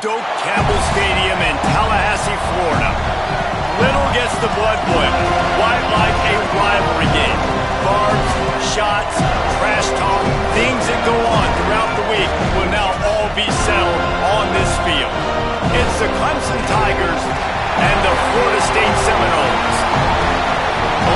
Doak Campbell Stadium in Tallahassee, Florida. Little gets the blood boiling, quite like a rivalry game. Barbs, shots, trash talk, things that go on throughout the week will now all be settled on this field. It's the Clemson Tigers and the Florida State Seminoles.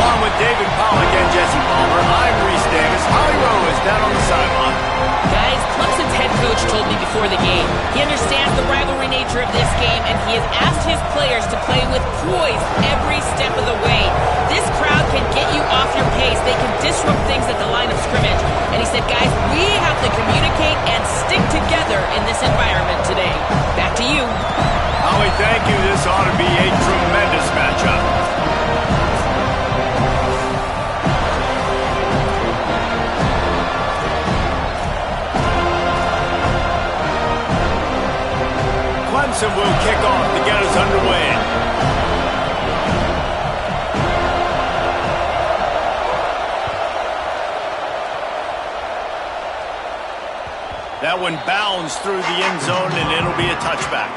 Along with David Pollack and Jesse Palmer, I'm Reese Davis. Holly Rowe is down on the sideline. Guys, Clemson's head coach told me before the game, he understands the rivalry nature of this game, and he has asked his players to play with poise every step of the way. This crowd can get you off your pace. They can disrupt things at the line of scrimmage. And he said, guys, we have to communicate and stick together in this environment today. Back to you. Holly, thank you. This ought to be a tremendous matchup. Clemson will kick off to get us underway. That one bounds through the end zone, and it'll be a touchback.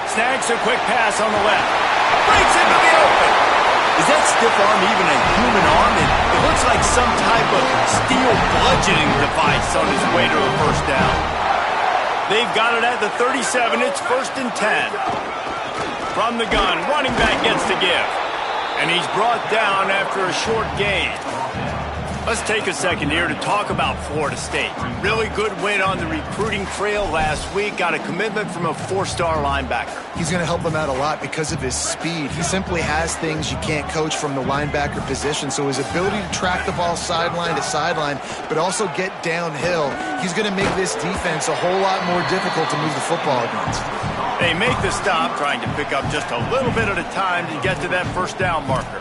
Snags a quick pass on the left. Breaks into the open. Is that stiff arm even a human arm? It looks like some type of steel bludgeoning device on his way to a first down. They've got it at the 37. It's 1st and 10. From the gun, running back gets to give. And he's brought down after a short gain. Let's take a second here to talk about Florida State. Really good win on the recruiting trail last week. Got a commitment from a 4-star linebacker. He's going to help them out a lot because of his speed. He simply has things you can't coach from the linebacker position. So his ability to track the ball sideline to sideline, but also get downhill, he's going to make this defense a whole lot more difficult to move the football against. They make the stop, trying to pick up just a little bit at a time to get to that first down marker.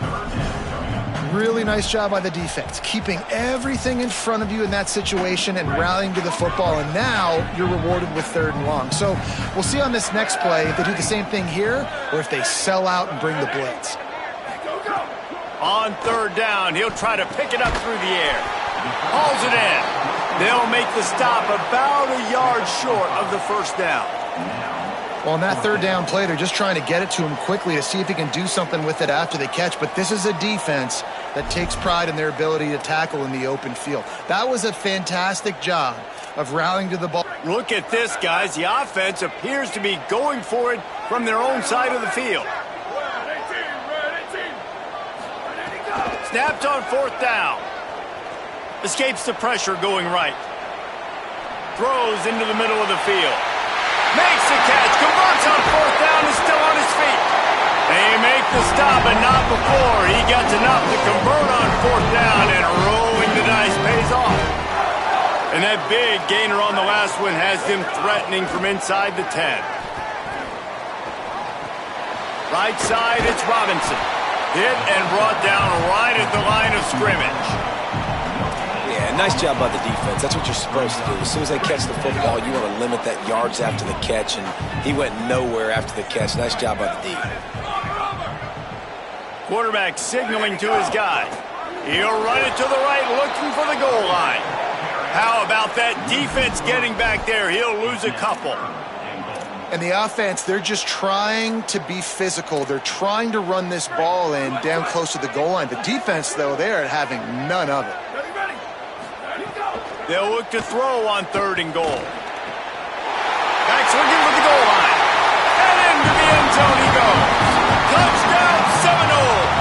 Really nice job by the defense, keeping everything in front of you in that situation and rallying to the football, and now you're rewarded with 3rd and long. So we'll see on this next play if they do the same thing here or if they sell out and bring the blitz. On 3rd down, he'll try to pick it up through the air. Hauls it in. They'll make the stop about a yard short of the first down. Well, on that 3rd down play, they're just trying to get it to him quickly to see if he can do something with it after they catch. But this is a defense that takes pride in their ability to tackle in the open field. That was a fantastic job of rallying to the ball. Look at this, guys. The offense appears to be going for it from their own side of the field. Snapped on 4th down. Escapes the pressure going right. Throws into the middle of the field. Makes the catch, converts on 4th down, is still on his feet. They make the stop, but not before. He gets enough to convert on 4th down, and rolling the dice pays off. And that big gainer on the last one has them threatening from inside the 10. Right side, it's Robinson. Hit and brought down right at the line of scrimmage. Yeah, nice job by the defense. That's what you're supposed to do. As soon as they catch the football, you want to limit that yards after the catch, and he went nowhere after the catch. Nice job by the D. Quarterback signaling to his guy. He'll run it to the right, looking for the goal line. How about that defense getting back there? He'll lose a couple. And the offense, they're just trying to be physical. They're trying to run this ball in down close to the goal line. The defense, though, they're having none of it. They'll look to throw on 3rd and goal. Back swinging for the goal line. And into the end zone he goes. Touchdown, Seminoles!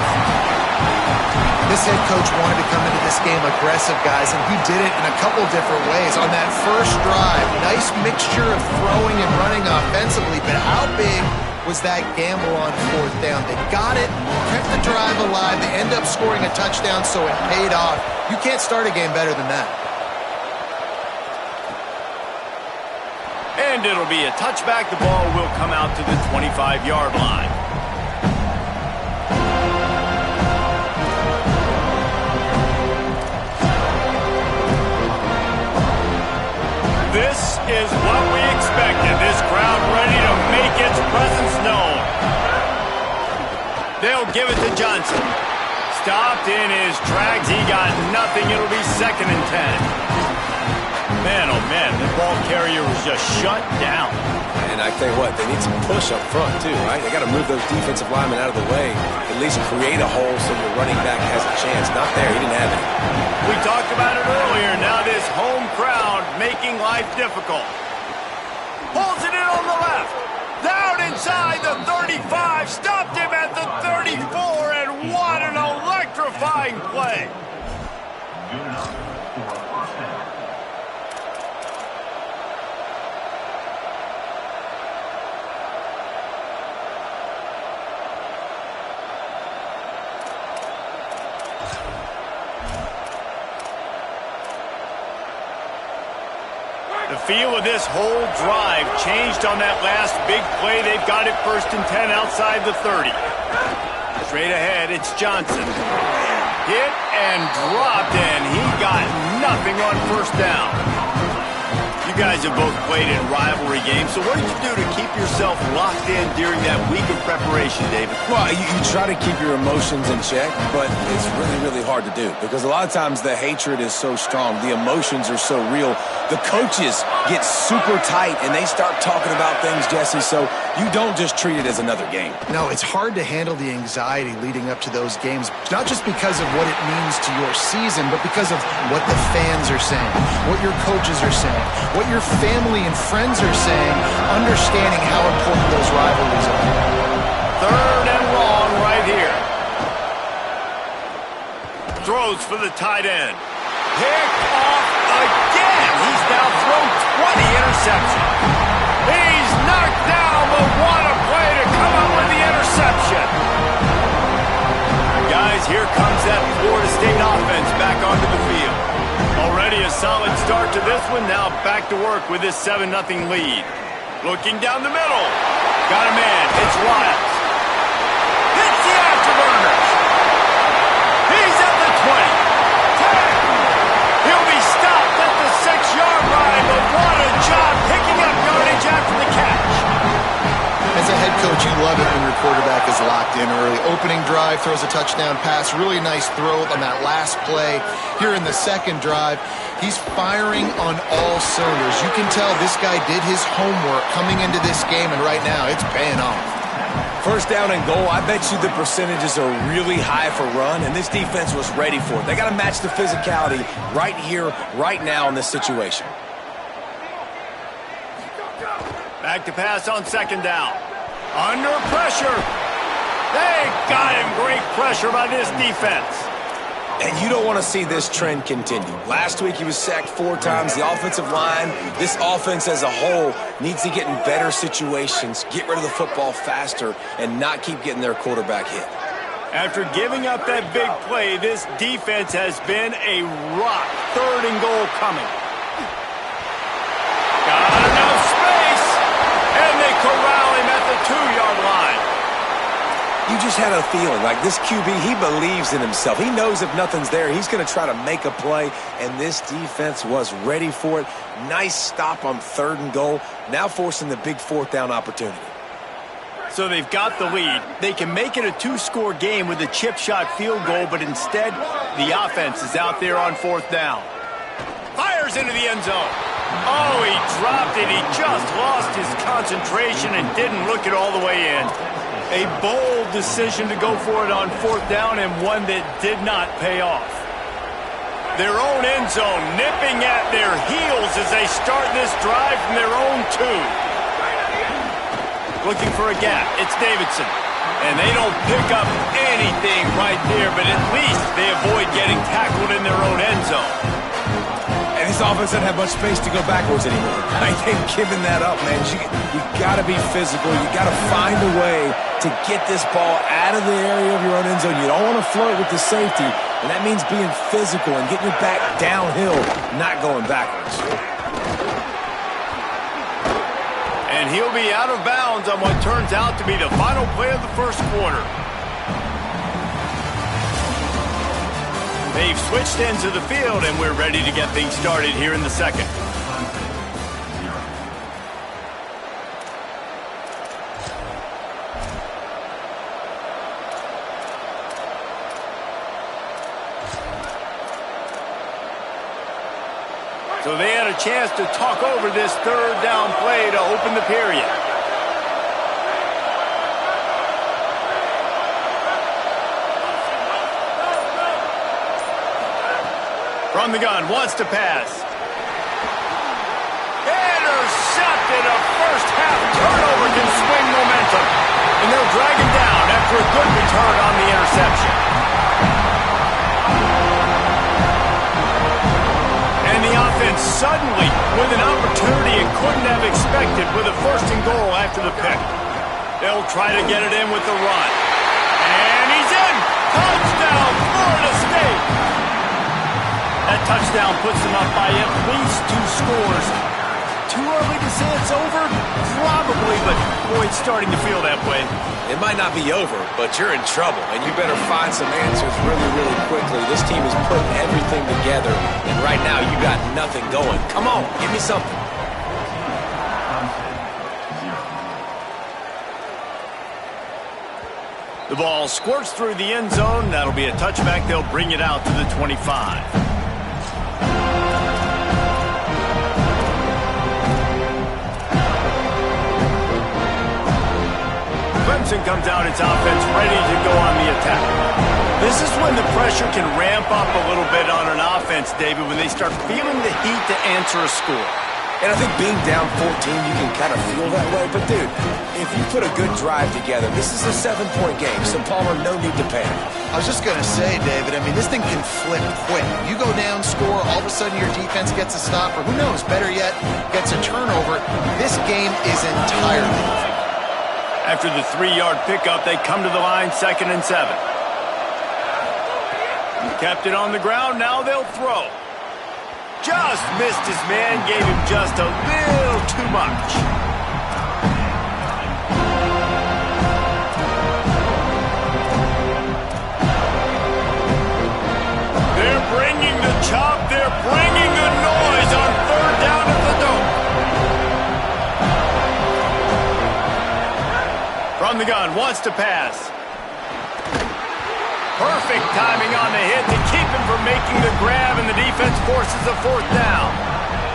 This head coach wanted to come into this game aggressive, guys, and he did it in a couple different ways. On that first drive, nice mixture of throwing and running offensively, but how big was that gamble on 4th down? They got it, kept the drive alive, they end up scoring a touchdown, so it paid off. You can't start a game better than that. And it'll be a touchback. The ball will come out to the 25-yard line. They'll give it to Johnson. Stopped in his tracks. He got nothing. It'll be 2nd and 10. Man, oh man, the ball carrier was just shut down. And I tell you what, they need some push up front too, right? They got to move those defensive linemen out of the way, at least create a hole so your running back has a chance. Not there, he didn't have it. We talked about it earlier. Now this home crowd making life difficult. Pulls it in on the left. Down inside the 35. Stopped him at the 34, and what an electrifying play. The feel of this whole drive changed on that last big play. They've got it 1st and 10 outside the 30. Straight ahead, it's Johnson. Hit and dropped, and he got nothing on 1st down. You guys have both played in rivalry games, so what did you do to keep yourself locked in during that week of preparation, David? Well, you try to keep your emotions in check, but it's really, really hard to do because a lot of times the hatred is so strong, the emotions are so real. The coaches get super tight and they start talking about things, Jesse, so you don't just treat it as another game. No, it's hard to handle the anxiety leading up to those games, not just because of what it means to your season, but because of what the fans are saying, what your coaches are saying, what your family and friends are saying, understanding how important those rivalries are. 3rd and long right here. Throws for the tight end. Picked off again. He's now thrown 20 interceptions. He's knocked down, but what a play to come up with the interception. Guys, here comes that Florida State offense back onto the field. Already a solid start to this one. Now back to work with this 7-0 lead. Looking down the middle. Got a man. It's Lyles. Hits the afterburners. He's at the 20. 10. He'll be stopped at the 6-yard line, but what a job picking up yardage after the catch. As a head coach, you love it when your quarterback is locked in early. Opening drive, throws a touchdown pass. Really nice throw on that last play. Here in the 2nd drive, he's firing on all cylinders. You can tell this guy did his homework coming into this game, and right now it's paying off. 1st down and goal, I bet you the percentages are really high for run, and this defense was ready for it. They got to match the physicality right here, right now in this situation. Back to pass on 2nd down. Under pressure. They got him. Great pressure by this defense. And you don't want to see this trend continue. Last week he was sacked 4 times. The offensive line, this offense as a whole, needs to get in better situations, get rid of the football faster, and not keep getting their quarterback hit. After giving up that big play, this defense has been a rock. 3rd and goal coming. Got enough space, and they corral him at the 2-yard line. You just had a feeling like this QB, he believes in himself. He knows if nothing's there, he's going to try to make a play, and this defense was ready for it. Nice stop on 3rd and goal, now forcing the big 4th down opportunity. So they've got the lead. They can make it a 2-score game with a chip shot field goal, but instead, the offense is out there on 4th down. Fires into the end zone. Oh, he dropped it. He just lost his concentration and didn't look it all the way in. A bold decision to go for it on 4th down, and one that did not pay off. Their own end zone nipping at their heels as they start this drive from their own 2. Looking for a gap. It's Davidson. And they don't pick up anything right there, but at least they avoid getting tackled in their own end zone. And this offense doesn't have much space to go backwards anymore. I ain't giving that up, man. You got to be physical. You got to find a way to get this ball out of the area of your own end zone. You don't want to flirt with the safety, and that means being physical and getting your back downhill, not going backwards. And he'll be out of bounds on what turns out to be the final play of the 1st quarter. They've switched ends of the field, and we're ready to get things started here in the 2nd. So they had a chance to talk over this third down play to open the period. From the gun, wants to pass. Intercepted. A first-half turnover can swing momentum. And they'll drag him down after a good return on the interception. And the offense suddenly with an opportunity it couldn't have expected with a first and goal after the pick. They'll try to get it in with the run. And he's in! Touchdown, Florida State! That touchdown puts them up by at least 2 scores. Too early to say it's over? Probably, but boy, it's starting to feel that way. It might not be over, but you're in trouble, and you better find some answers really, really quickly. This team is putting everything together, and right now you got nothing going. Come on, give me something. The ball squirts through the end zone. That'll be a touchback. They'll bring it out to the 25. Clemson comes out, its offense ready to go on the attack. This is when the pressure can ramp up a little bit on an offense, David, when they start feeling the heat to answer a score. And I think being down 14, you can kind of feel that way. But, dude, if you put a good drive together, this is a 7-point game. So, Palmer, no need to panic. I was just going to say, David, I mean, this thing can flip quick. You go down, score, all of a sudden your defense gets a stop, or who knows, better yet, gets a turnover. This game is entirely different. After the 3-yard pickup, they come to the line, 2nd and 7. Kept it on the ground, now they'll throw. Just missed his man, gave him just a little too much. They're bringing the chop, they're bringing the noise on 3rd down at the Dome. From the gun, wants to pass. Perfect timing on the hit to keep him from making the grab, and the defense forces a 4th down.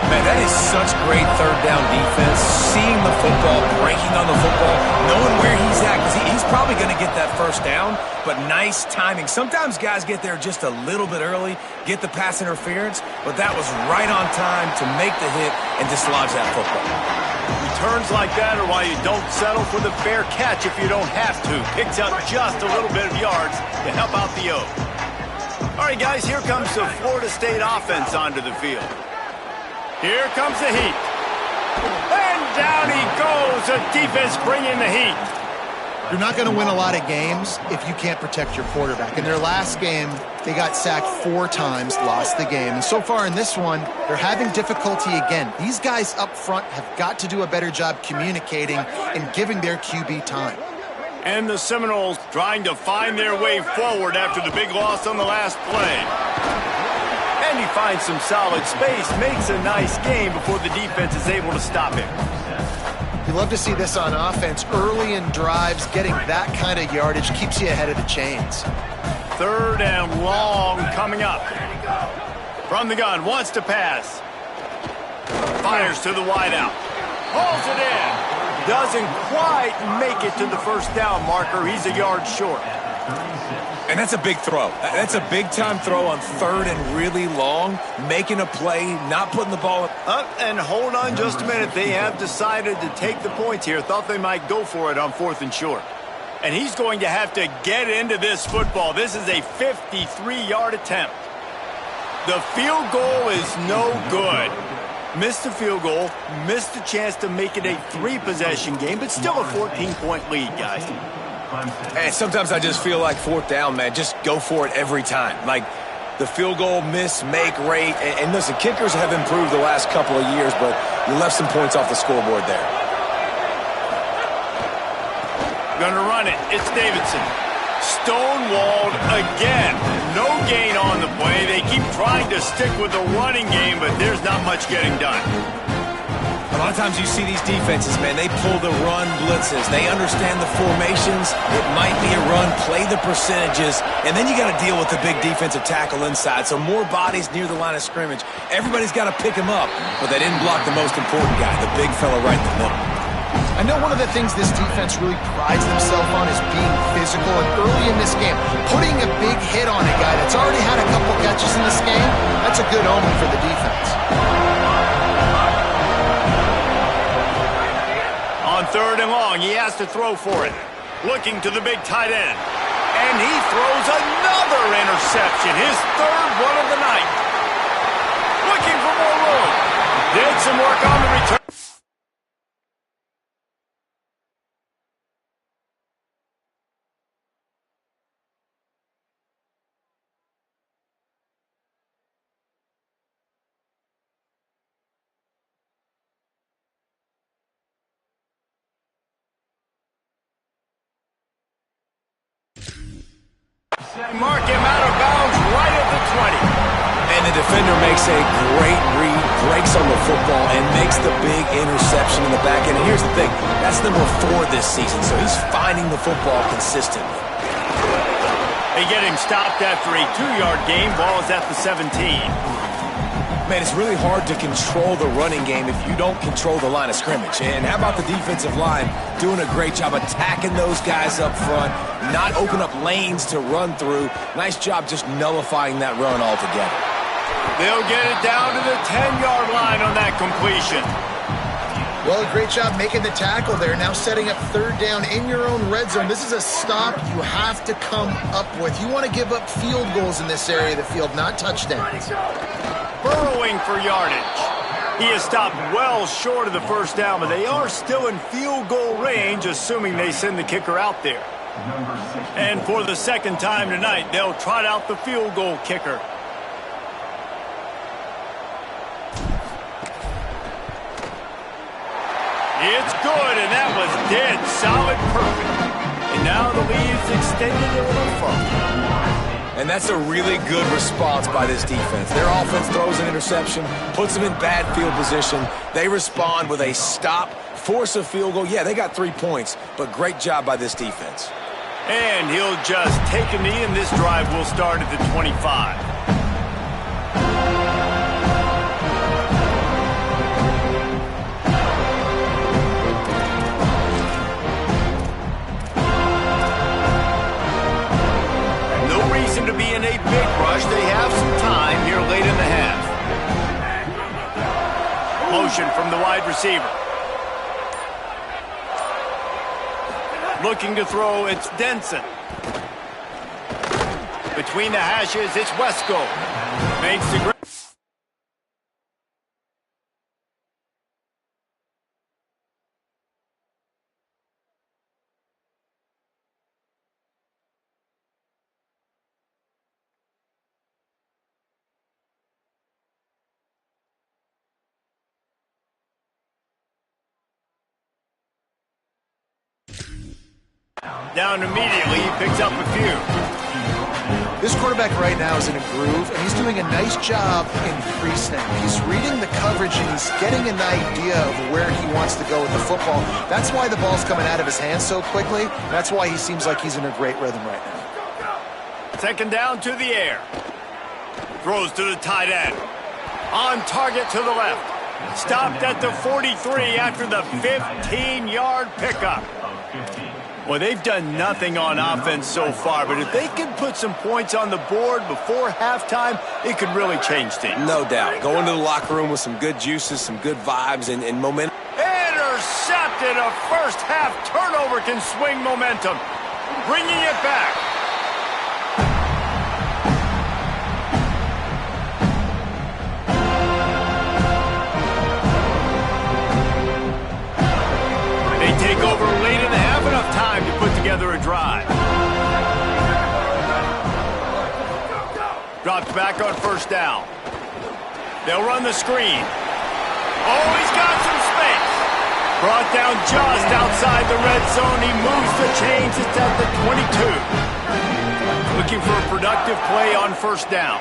Man, that is such great 3rd down defense. Seeing the football, breaking on the football, knowing where he's at, because he's probably going to get that 1st down, but nice timing. Sometimes guys get there just a little bit early, get the pass interference, but that was right on time to make the hit and dislodge that football. Returns like that are why you don't settle for the fair catch if you don't have to. Picks up just a little bit of yards to help out the O. All right, guys, here comes the Florida State offense onto the field. Here comes the heat. And down he goes. The defense bringing the heat. You're not going to win a lot of games if you can't protect your quarterback. In their last game, they got sacked 4 times, lost the game. And so far in this one, they're having difficulty again. These guys up front have got to do a better job communicating and giving their QB time. And the Seminoles trying to find their way forward after the big loss on the last play. And he finds some solid space, makes a nice game before the defense is able to stop him. You love to see this on offense. Early in drives, getting that kind of yardage keeps you ahead of the chains. 3rd and long coming up. From the gun, wants to pass. Fires to the wideout. Hauls it in. Doesn't quite make it to the 1st down marker. He's a yard short. And that's a big throw. That's a big-time throw on 3rd and really long, making a play, not putting the ball Up and hold on just a minute. They have decided to take the points here. Thought they might go for it on 4th and short. And he's going to have to get into this football. This is a 53-yard attempt. The field goal is no good. Missed the field goal, missed the chance to make it a 3-possession game, but still a 14-point lead, guys. And sometimes I just feel like 4th down, man, just go for it every time. Like the field goal miss, make rate. And listen, kickers have improved the last couple of years, but you left some points off the scoreboard there. Gonna run it. It's Davidson. Stonewalled again. No gain on the play. They keep trying to stick with the running game, but there's not much getting done. I A lot of times you see these defenses, man, they pull the run blitzes. They understand the formations. It might be a run, play the percentages, and then you got to deal with the big defensive tackle inside. So more bodies near the line of scrimmage. Everybody's got to pick him up, but they didn't block the most important guy, the big fella right in the middle. I know one of the things this defense really prides themselves on is being physical, and early in this game, putting a big hit on a guy that's already had a couple catches in this game, that's a good omen for the defense. On 3rd and long, he has to throw for it. Looking to the big tight end. And he throws another interception, his 3rd one of the night. Looking for more room. Did some work on the return. Mark him out of bounds right at the 20. And the defender makes a great read, breaks on the football, and makes the big interception in the back end. And here's the thing, that's number 4 this season, so he's finding the football consistently. They get him stopped after a 2-yard gain. Ball is at the 17. Man, it's really hard to control the running game if you don't control the line of scrimmage. And how about the defensive line doing a great job attacking those guys up front, not open up lanes to run through. Nice job just nullifying that run altogether. They'll get it down to the 10-yard line on that completion. Well, great job making the tackle there. Now setting up 3rd down in your own red zone. This is a stop you have to come up with. You want to give up field goals in this area of the field, not touchdowns. Burrowing for yardage. He is stopped well short of the 1st down, but they are still in field goal range, assuming they send the kicker out there. And for the 2nd time tonight, they'll trot out the field goal kicker. It's good, and that was dead solid perfect. And now the lead's extended a little further. And that's a really good response by this defense. Their offense throws an interception, puts them in bad field position. They respond with a stop, force a field goal. Yeah, they got 3 points, but great job by this defense. And he'll just take a knee, and this drive will start at the 25. To be in a big rush. They have some time here late in the half. Motion from the wide receiver. Looking to throw, it's Denson. Between the hashes, it's Wesco. Makes the great. Down immediately, he picks up a few. This quarterback right now is in a groove, and he's doing a nice job in pre-snap. He's reading the coverage, and he's getting an idea of where he wants to go with the football. That's why the ball's coming out of his hands so quickly. That's why he seems like he's in a great rhythm right now. 2nd down to the air. Throws to the tight end. On target to the left. Stopped at the 43 after the 15-yard pickup. Well, they've done nothing on offense so far, but if they can put some points on the board before halftime, it could really change things. No doubt. Go into the locker room with some good juices, some good vibes, and momentum. Intercepted. A first-half turnover can swing momentum. Bringing it back. They take over late in the half. Enough time to put together a drive. Dropped back on 1st down. They'll run the screen. Oh, he's got some space. Brought down just outside the red zone. He moves the chains. It's at the 22. Looking for a productive play on 1st down.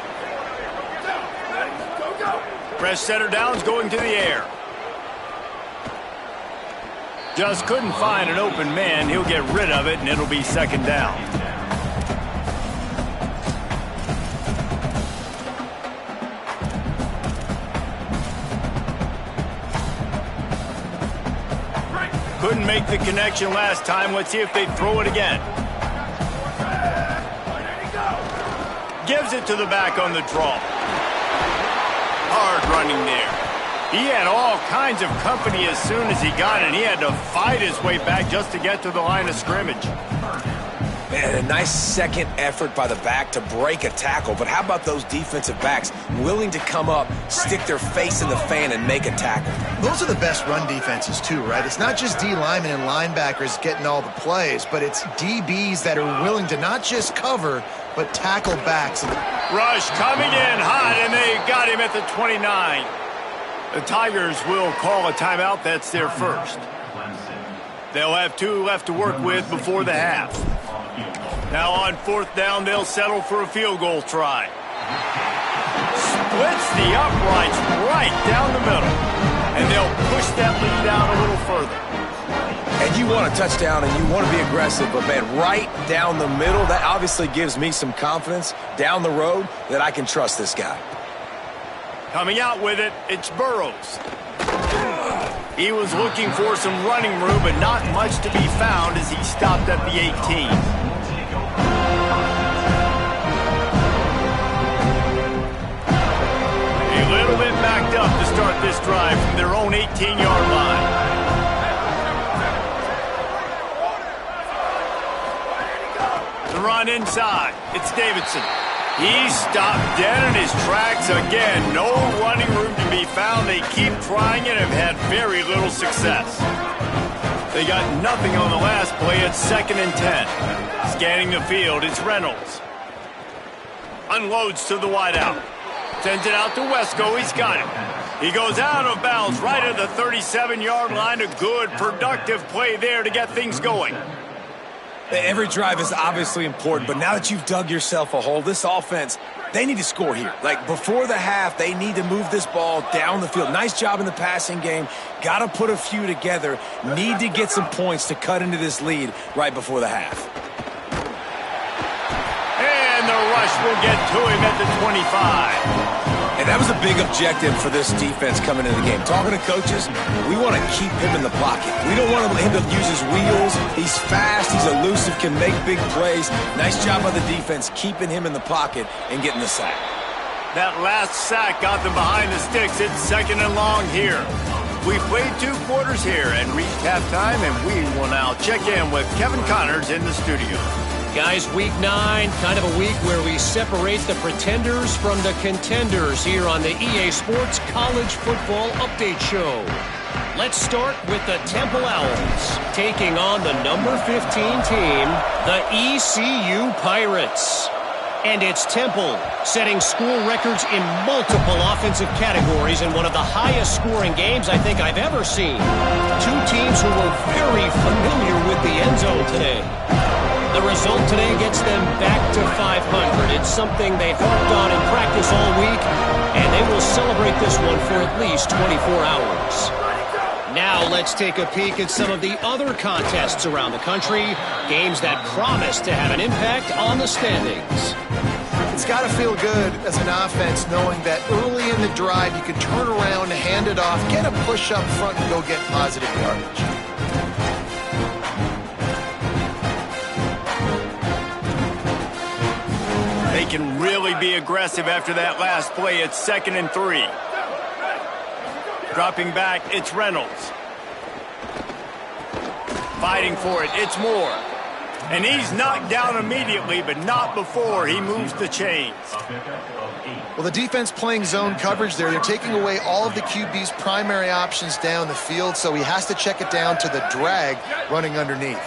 Press center downs going to the air. Just couldn't find an open man. He'll get rid of it, and it'll be second down. Couldn't make the connection last time. Let's see if they throw it again. Gives it to the back on the draw. Hard running there. He had all kinds of company as soon as he got it. He had to fight his way back just to get to the line of scrimmage. Man, a nice second effort by the back to break a tackle. But how about those defensive backs willing to come up, stick their face in the fan, and make a tackle? Those are the best run defenses too, right? It's not just D linemen and linebackers getting all the plays, but it's DBs that are willing to not just cover, but tackle backs. Rush coming in hot, and they got him at the 29. The Tigers will call a timeout. That's their first. They'll have 2 left to work with before the half. Now on fourth down, they'll settle for a field goal try. Splits the uprights right down the middle. And they'll push that lead out a little further. And you want a touchdown and you want to be aggressive, but man, right down the middle, that obviously gives me some confidence down the road that I can trust this guy. Coming out with it, it's Burrows. He was looking for some running room, but not much to be found as he stopped at the 18. A little bit backed up to start this drive from their own 18-yard line. The run inside. It's Davidson. He stopped dead in his tracks again. No running room to be found. They keep trying it and have had very little success. They got nothing on the last play. It's 2nd and 10. Scanning the field, it's Reynolds. Unloads to the wideout. Sends it out to Wesco. He's got it. He goes out of bounds right at the 37-yard line. A good, productive play there to get things going. Every drive is obviously important, but now that you've dug yourself a hole, this offense, they need to score here. Like, before the half, they need to move this ball down the field. Nice job in the passing game. Got to put a few together. Need to get some points to cut into this lead right before the half. And the rush will get to him at the 25. And that was a big objective for this defense coming into the game. Talking to coaches, we want to keep him in the pocket. We don't want him to use his wheels. He's fast, he's elusive, can make big plays. Nice job by the defense keeping him in the pocket and getting the sack. That last sack got them behind the sticks. It's 2nd and long here. We played 2 quarters here and reached halftime, and we will now check in with Kevin Connors in the studio. Guys, week 9, kind of a week where we separate the pretenders from the contenders here on the EA Sports College Football Update Show. Let's start with the Temple Owls, taking on the number 15 team, the ECU Pirates. And it's Temple, setting school records in multiple offensive categories in one of the highest scoring games I think I've ever seen. 2 teams who were very familiar with the end zone today. The result today gets them back to 500. It's something they've worked on in practice all week, and they will celebrate this one for at least 24 hours. Now let's take a peek at some of the other contests around the country, games that promise to have an impact on the standings. It's got to feel good as an offense knowing that early in the drive you can turn around, hand it off, get a push up front, and go get positive yardage. They can really be aggressive after that last play. It's 2nd and 3. Dropping back, it's Reynolds. Fighting for it, it's Moore. And he's knocked down immediately, but not before he moves the chains. Well, the defense playing zone coverage there. They're taking away all of the QB's primary options down the field, so he has to check it down to the drag running underneath.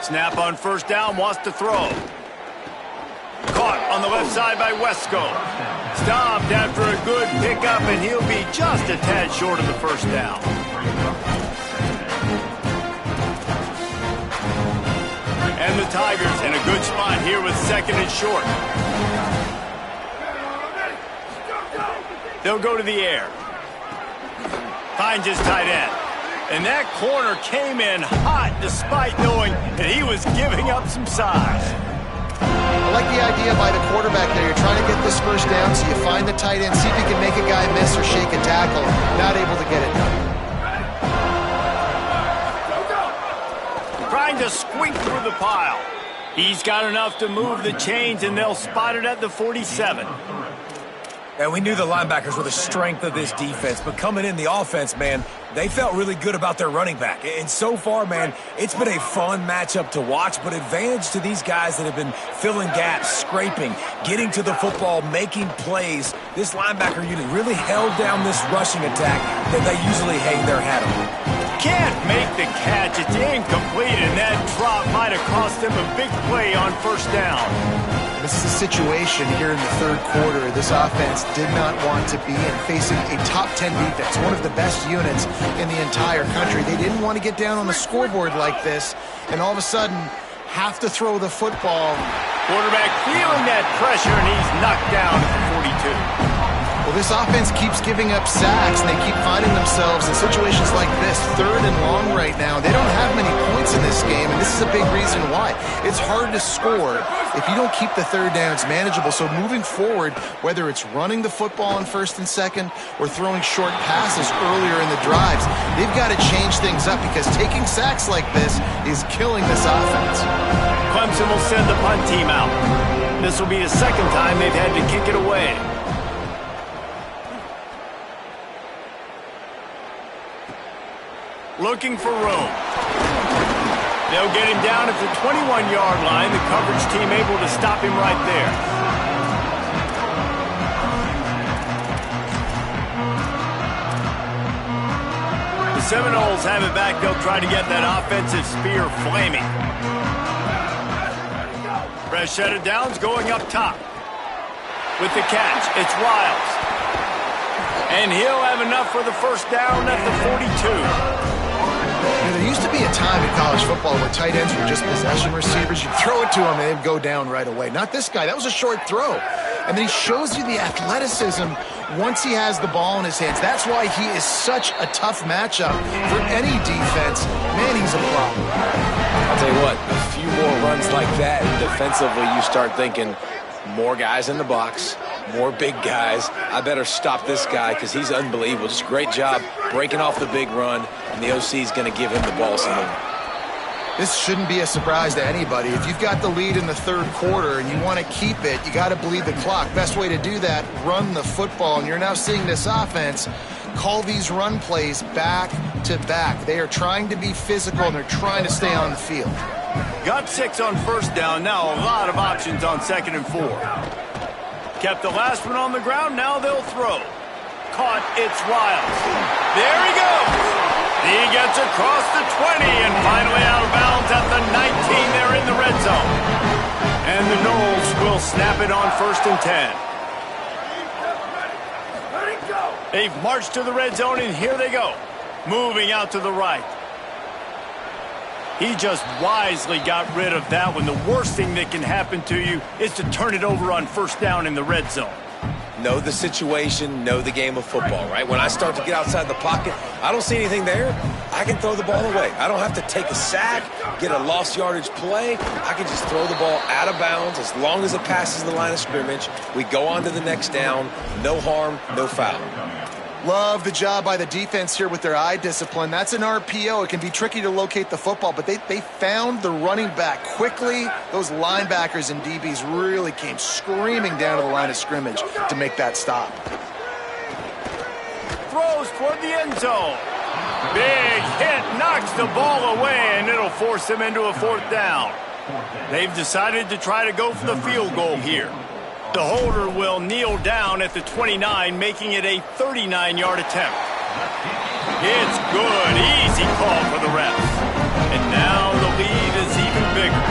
Snap on first down, wants to throw. Caught on the left side by Wesco. Stopped after a good pickup, and he'll be just a tad short of the first down. And the Tigers in a good spot here with 2nd and short. They'll go to the air. Finds his tight end. And that corner came in hot despite knowing that he was giving up some size. I like the idea by the quarterback there. You're trying to get this first down, so you find the tight end, see if you can make a guy miss or shake a tackle. Not able to get it done. Trying to squeak through the pile. He's got enough to move the chains, and they'll spot it at the 47. And we knew the linebackers were the strength of this defense, but coming in the offense, man, they felt really good about their running back. And so far, man, it's been a fun matchup to watch, but advantage to these guys that have been filling gaps, scraping, getting to the football, making plays. This linebacker unit really held down this rushing attack that they usually hang their hat on. Can't make the catch. It's incomplete, and that drop might have cost them a big play on first down. This is a situation here in the third quarter this offense did not want to be in, facing a top 10 defense, one of the best units in the entire country. They didn't want to get down on the scoreboard like this, and all of a sudden have to throw the football. Quarterback feeling that pressure, and he's knocked down at the 42. Well, this offense keeps giving up sacks, and they keep finding themselves in situations like this, 3rd and long right now. They don't have many points in this game, and this is a big reason why. It's hard to score if you don't keep the third downs manageable. So moving forward, whether it's running the football on 1st and 2nd or throwing short passes earlier in the drives, they've got to change things up because taking sacks like this is killing this offense. Clemson will send the punt team out. This will be the 2nd time they've had to kick it away. Looking for room. They'll get him down at the 21-yard line. The coverage team able to stop him right there. The Seminoles have it back. They'll try to get that offensive spear flaming. Fresh set of downs going up top. With the catch, it's Wiles. And he'll have enough for the first down at the 42. There used to be a time in college football where tight ends were just possession receivers. You'd throw it to them and they'd go down right away. Not this guy. That was a short throw. And then he shows you the athleticism once he has the ball in his hands. That's why he is such a tough matchup for any defense. Man, he's a problem. I'll tell you what, a few more runs like that, and defensively you start thinking more guys in the box, more big guys. I better stop this guy because he's unbelievable. Just a great job breaking off the big run, and the OC is going to give him the ball some. This shouldn't be a surprise to anybody. If you've got the lead in the third quarter and you want to keep it, you got to bleed the clock. Best way to do that, run the football. And you're now seeing this offense call these run plays back to back. They are trying to be physical, and they're trying to stay on the field. Got 6 on first down. Now a lot of options on 2nd and 4. Kept the last one on the ground. Now they'll throw. Caught. It's Wiles. There he goes. He gets across the 20 and finally out of bounds at the 19. They're in the red zone. And the Noles will snap it on 1st and 10. They've marched to the red zone, and here they go. Moving out to the right. He just wisely got rid of that one. The worst thing that can happen to you is to turn it over on 1st down in the red zone. Know the situation, know the game of football, right? When I start to get outside the pocket, I don't see anything there, I can throw the ball away. I don't have to take a sack, get a lost yardage play. I can just throw the ball out of bounds as long as it passes the line of scrimmage. We go on to the next down. No harm, no foul. Love the job by the defense here with their eye discipline. That's an RPO. It can be tricky to locate the football, but they found the running back quickly. Those linebackers and DBs really came screaming down to the line of scrimmage to make that stop. Throws toward the end zone. Big hit, knocks the ball away, and it'll force them into a 4th down. They've decided to try to go for the field goal here. The holder will kneel down at the 29, making it a 39-yard attempt. It's good. Easy call for the refs. And now the lead is even bigger.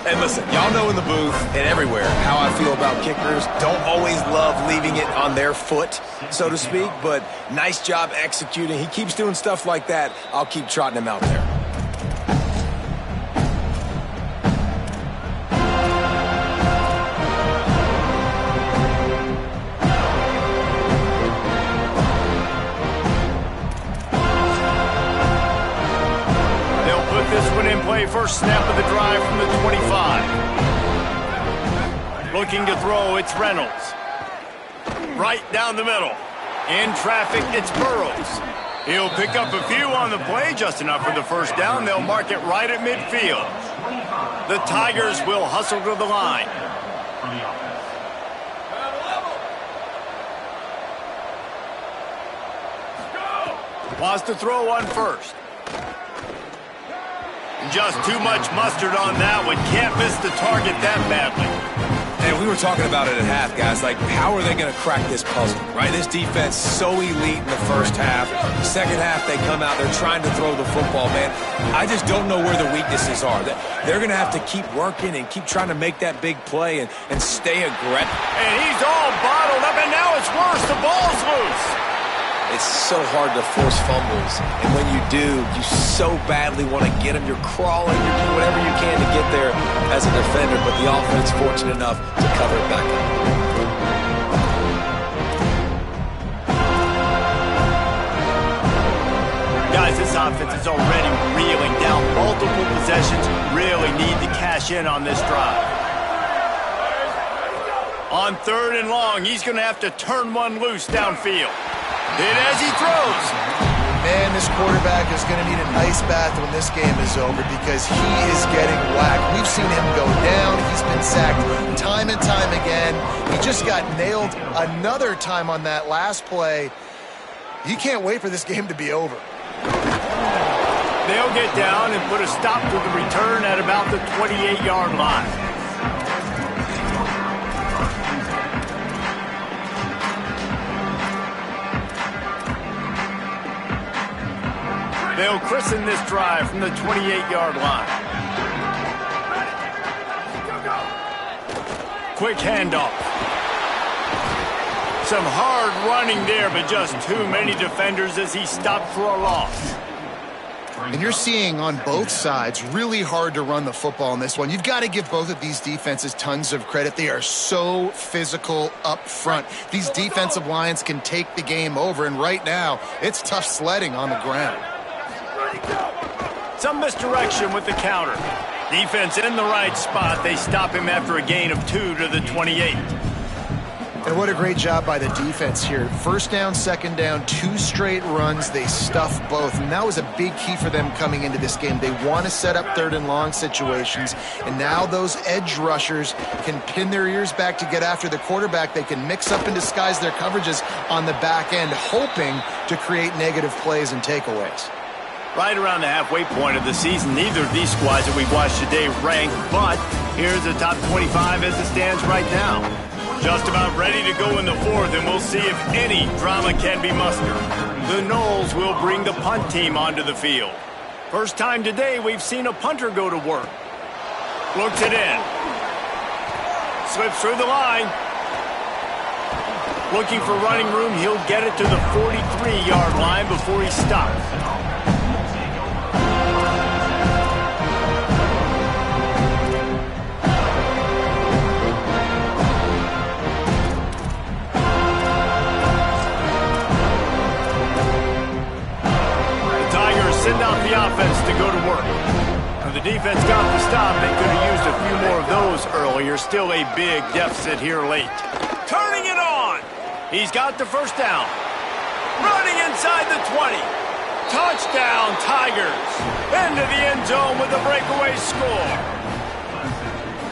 And listen, y'all know in the booth and everywhere how I feel about kickers. Don't always love leaving it on their foot, so to speak, but nice job executing. He keeps doing stuff like that. I'll keep trotting him out there. Looking to throw, it's Reynolds. Right down the middle. In traffic, it's Burrows. He'll pick up a few on the play, just enough for the first down. They'll mark it right at midfield. The Tigers will hustle to the line. Wants to throw on first. Just too much mustard on that one. Can't miss the target that badly. And we were talking about it at half, guys. Like, how are they going to crack this puzzle, right? This defense so elite in the first half. Second half, they come out. They're trying to throw the football, man. I just don't know where the weaknesses are. They're going to have to keep working and keep trying to make that big play and stay aggressive. And he's all bottled up, and now it's worse. The ball's loose. It's so hard to force fumbles, and when you do, you so badly want to get them. You're crawling, you're doing whatever you can to get there as a defender, but the offense fortunate enough to cover it back up. Guys, this offense is already reeling down. Multiple possessions, really need to cash in on this drive. On 3rd and long, he's going to have to turn one loose downfield. Hit as he throws. Man, this quarterback is going to need an ice bath when this game is over because he is getting whacked. We've seen him go down. He's been sacked time and time again. He just got nailed another time on that last play. He can't wait for this game to be over. They'll get down and put a stop to the return at about the 28-yard line. They'll christen this drive from the 28-yard line. Quick handoff. Some hard running there, but just too many defenders as he stopped for a loss. And you're seeing on both sides really hard to run the football in this one. You've got to give both of these defenses tons of credit. They are so physical up front. These defensive lines can take the game over, and right now it's tough sledding on the ground. Some misdirection with the counter. Defense in the right spot. They stop him after a gain of 2 to the 28. And what a great job by the defense here. First down, second down, 2 straight runs. They stuff both. And that was a big key for them coming into this game. They want to set up 3rd and long situations. And now those edge rushers can pin their ears back to get after the quarterback. They can mix up and disguise their coverages on the back end, hoping to create negative plays and takeaways. Right around the halfway point of the season, neither of these squads that we've watched today rank, but here's the top 25 as it stands right now. Just about ready to go in the 4th, and we'll see if any drama can be mustered. The Noles will bring the punt team onto the field. First time today we've seen a punter go to work. Looks it in. Slips through the line. Looking for running room, he'll get it to the 43-yard line before he stops. Send out the offense to go to work. When the defense got the stop, they could have used a few more of those earlier. Still a big deficit here late. Turning it on. He's got the first down. Running inside the 20. Touchdown, Tigers. Into the end zone with a breakaway score.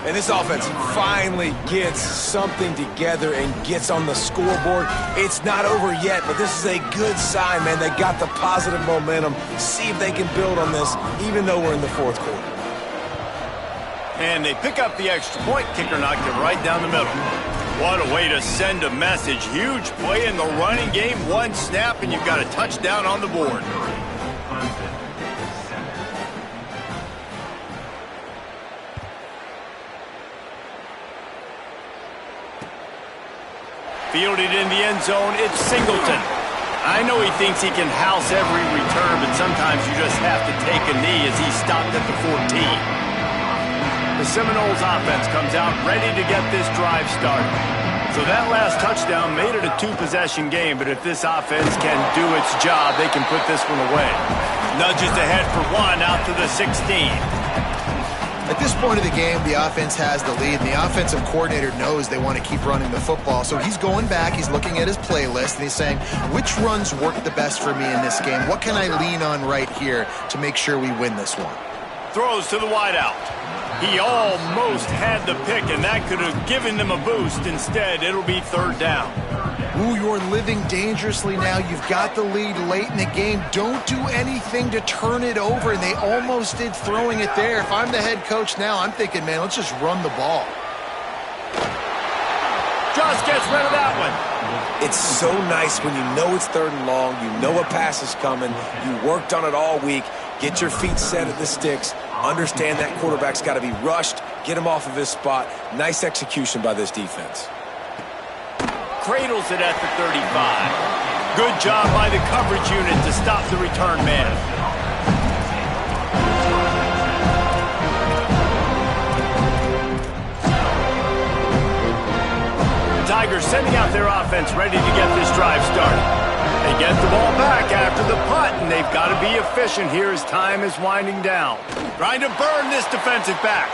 And this offense finally gets something together and gets on the scoreboard. It's not over yet, but this is a good sign, man. They got the positive momentum. See if they can build on this, even though we're in the 4th quarter. And they pick up the extra point. Kicker knocked it right down the middle. What a way to send a message. Huge play in the running game. 1 snap, and you've got a touchdown on the board. Fielded in the end zone, it's Singleton. I know he thinks he can house every return, but sometimes you just have to take a knee as he stopped at the 14. The Seminoles offense comes out ready to get this drive started. So that last touchdown made it a 2-possession game, but if this offense can do its job, they can put this one away. Nudges ahead for 1 out to the 16. A this point of the game, the offense has the lead, and the offensive coordinator knows they want to keep running the football. So he's going back, he's looking at his playlist, and he's saying, which runs work the best for me in this game? What can I lean on right here to make sure we win this one? Throws to the wideout. He almost had the pick, and that could have given them a boost. Instead, it'll be third down. Ooh, you're living dangerously now. You've got the lead late in the game. Don't do anything to turn it over, and they almost did throwing it there. If I'm the head coach now, I'm thinking, man, let's just run the ball. Just gets rid of that one. It's so nice when you know it's third and long, you know a pass is coming, you worked on it all week, get your feet set at the sticks, understand that quarterback's got to be rushed, get him off of his spot. Nice execution by this defense. Cradles it at the 35. Good job by the coverage unit to stop the return man. Tigers sending out their offense ready to get this drive started. They get the ball back after the punt, and they've got to be efficient here as time is winding down. Trying to burn this defensive back.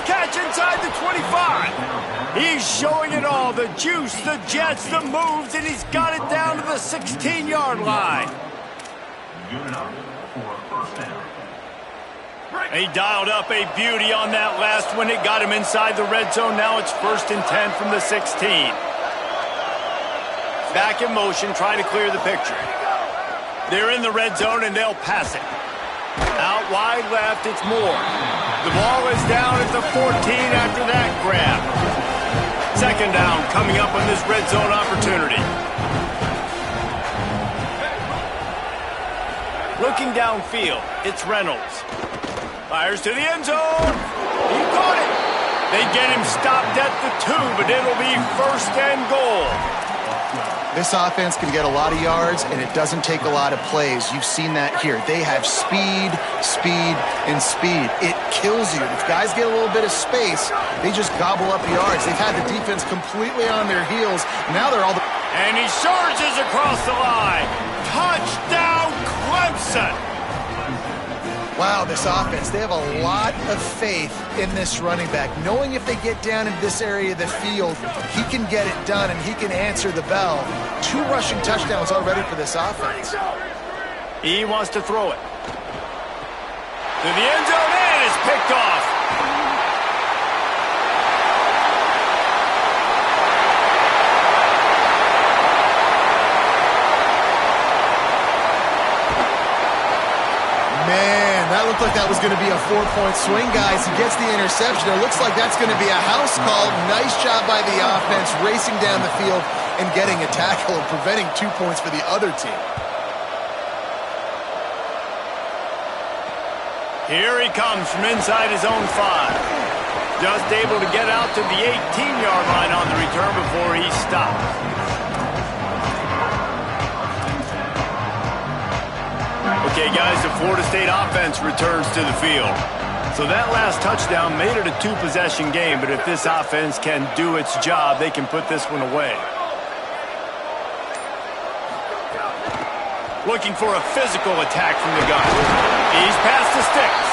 Catch inside the 25. He's showing it all. The juice, the jets, the moves, and he's got it down to the 16-yard line. He dialed up a beauty on that last one. It got him inside the red zone. Now it's 1st and 10 from the 16. Back in motion, trying to clear the picture. They're in the red zone, and they'll pass it. Out wide left, it's Moore. The ball is down at the 14 after that grab. 2nd down coming up on this red zone opportunity. Looking downfield, it's Reynolds. Fires to the end zone. He caught it. They get him stopped at the 2, but it'll be 1st and goal. This offense can get a lot of yards, and it doesn't take a lot of plays. You've seen that here. They have speed, speed, and speed. It kills you. If guys get a little bit of space, they just gobble up yards. They've had the defense completely on their heels. Now they're all the... And he surges across the line. Touchdown, Clemson! Wow, this offense, they have a lot of faith in this running back. Knowing if they get down in this area of the field, he can get it done and he can answer the bell. 2 rushing touchdowns already for this offense. He wants to throw it. To the end zone, and it's picked off. Man, that looked like that was going to be a 4-point swing, guys. He gets the interception. It looks like that's going to be a house call. Nice job by the offense, racing down the field and getting a tackle and preventing 2 points for the other team. Here he comes from inside his own 5. Just able to get out to the 18-yard line on the return before he stops. Okay, guys, the Florida State offense returns to the field. So that last touchdown made it a 2-possession game, but if this offense can do its job, they can put this one away. Looking for a physical attack from the gun. He's past the sticks.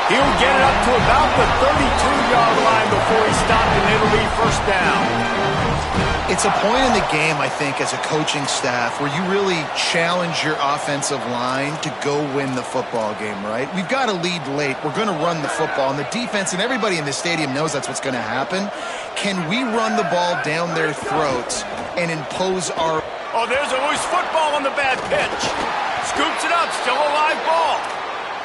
He'll get it up to about the 32-yard line before he stopped, and it'll be 1st down. It's a point in the game, I think, as a coaching staff where you really challenge your offensive line to go win the football game, right? We've got to lead late. We're going to run the football, and the defense and everybody in the stadium knows that's what's going to happen. Can we run the ball down their throats and impose our... Oh, there's a loose football on the bad pitch. Scoops it up, still a live ball.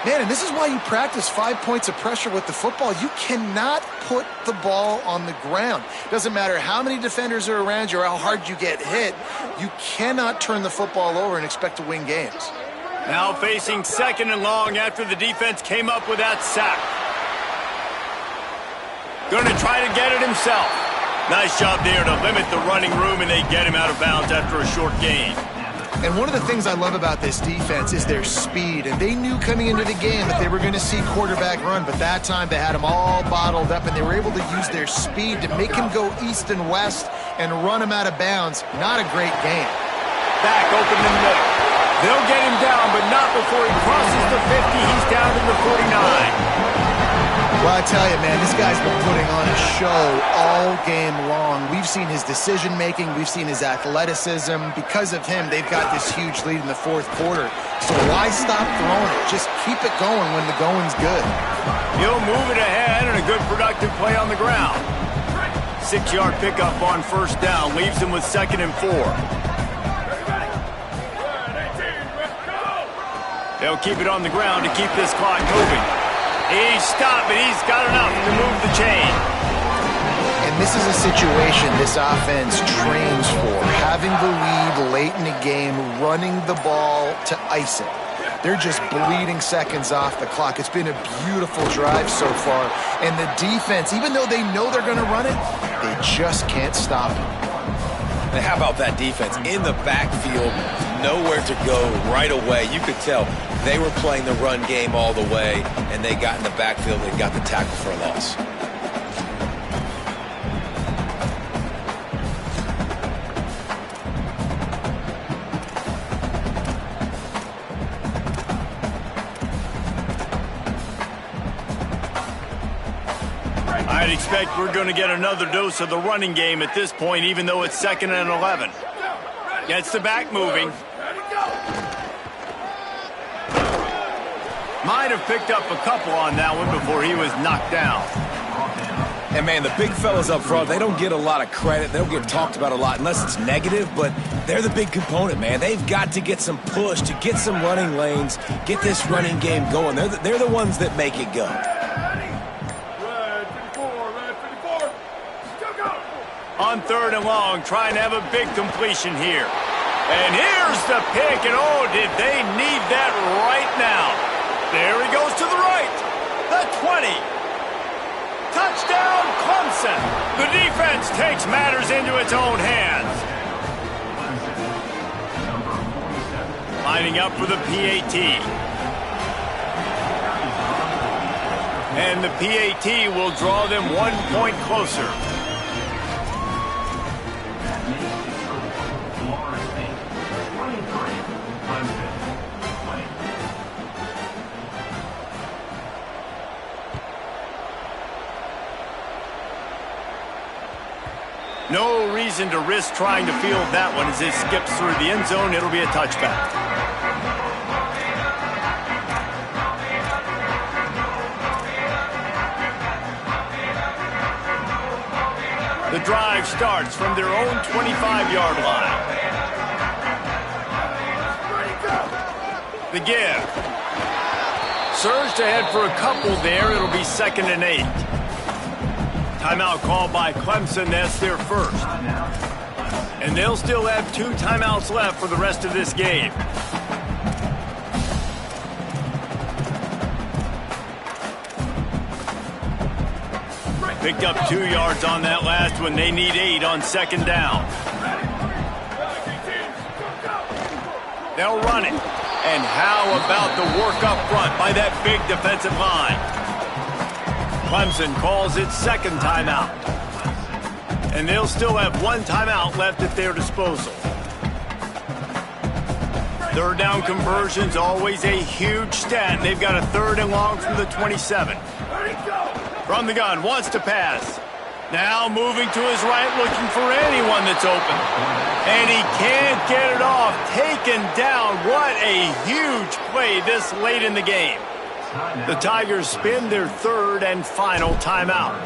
Man, and this is why you practice 5 points of pressure with the football. You cannot put the ball on the ground. Doesn't matter how many defenders are around you or how hard you get hit. You cannot turn the football over and expect to win games. Now facing 2nd and long after the defense came up with that sack. Going to try to get it himself. Nice job there to limit the running room, and they get him out of bounds after a short gain. And one of the things I love about this defense is their speed. And they knew coming into the game that they were going to see quarterback run. But that time they had him all bottled up, and they were able to use their speed to make him go east and west and run him out of bounds. Not a great game. Back open in the middle. They'll get him down, but not before he crosses the 50. He's down to the 49. Well, I tell you, man, this guy's been putting on a show all game long. We've seen his decision-making. We've seen his athleticism. Because of him, they've got this huge lead in the fourth quarter. So why stop throwing it? Just keep it going when the going's good. He'll move it ahead and a good productive play on the ground. 6-yard pickup on first down leaves him with 2nd and 4. They'll keep it on the ground to keep this clock moving. He's stopped, but he's got enough to move the chain. And this is a situation this offense trains for. Having the lead late in the game, running the ball to ice it. They're just bleeding seconds off the clock. It's been a beautiful drive so far. And the defense, even though they know they're going to run it, they just can't stop it. And how about that defense? In the backfield, nowhere to go right away. You could tell they were playing the run game all the way, and they got in the backfield and got the tackle for a loss. I'd expect we're going to get another dose of the running game at this point, even though it's 2nd and 11. Gets the back moving. Might have picked up a couple on that one before he was knocked down. And, man, the big fellas up front, they don't get a lot of credit. They don't get talked about a lot unless it's negative, but they're the big component, man. They've got to get some push, to get some running lanes, get this running game going. They're the ones that make it go. On 3rd and long, trying to have a big completion here. And here's the pick, and oh, did they need that right now. There he goes to the right. The 20. Touchdown, Clemson. The defense takes matters into its own hands. Lining up for the PAT. And the PAT will draw them 1 point closer. No reason to risk trying to field that one as it skips through the end zone. It'll be a touchback. The drive starts from their own 25-yard line. The give. Surged ahead for a couple there. It'll be 2nd and 8. Timeout called by Clemson. That's their first. And they'll still have 2 timeouts left for the rest of this game. Picked up 2 yards on that last one. They need 8 on 2nd down. They'll run it. And how about the work up front by that big defensive line? Clemson calls its 2nd timeout. And they'll still have 1 timeout left at their disposal. 3rd down conversion's always a huge stat. They've got a 3rd and long from the 27. From the gun, wants to pass. Now moving to his right, looking for anyone that's open. And he can't get it off. Taken down. What a huge play this late in the game. The Tigers spin their 3rd and final timeout.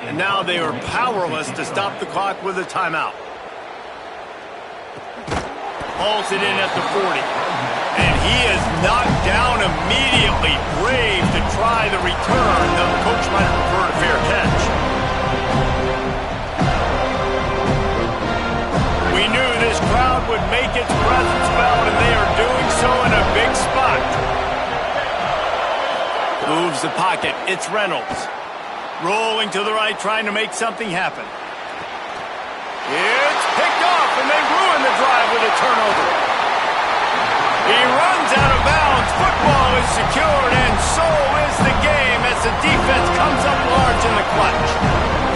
And now they are powerless to stop the clock with a timeout. Hauls it in at the 40. And he is knocked down immediately. Brave to try the return. The coach might prefer a fair catch. We knew this crowd would make its presence felt, and they are doing so in a big spot. Moves the pocket. It's Reynolds. Rolling to the right, trying to make something happen. It's picked off, and they ruin the drive with a turnover. He runs out of bounds. Football is secured, and so is the game as the defense comes up large in the clutch.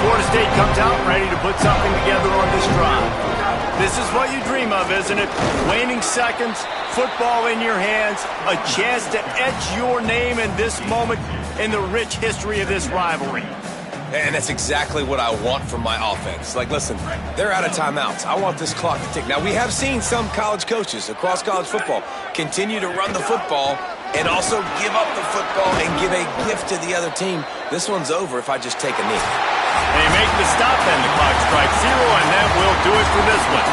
Florida State comes out ready to put something together on this drive. This is what you dream of, isn't it? Waning seconds, football in your hands, a chance to etch your name in this moment, in the rich history of this rivalry. And that's exactly what I want from my offense. Like, listen, they're out of timeouts. I want this clock to tick. Now, we have seen some college coaches across college football continue to run the football and also give up the football and give a gift to the other team. This one's over if I just take a knee. They make the stop and the clock strikes 0, and that will do it for this one.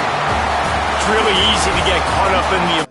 It's really easy to get caught up in the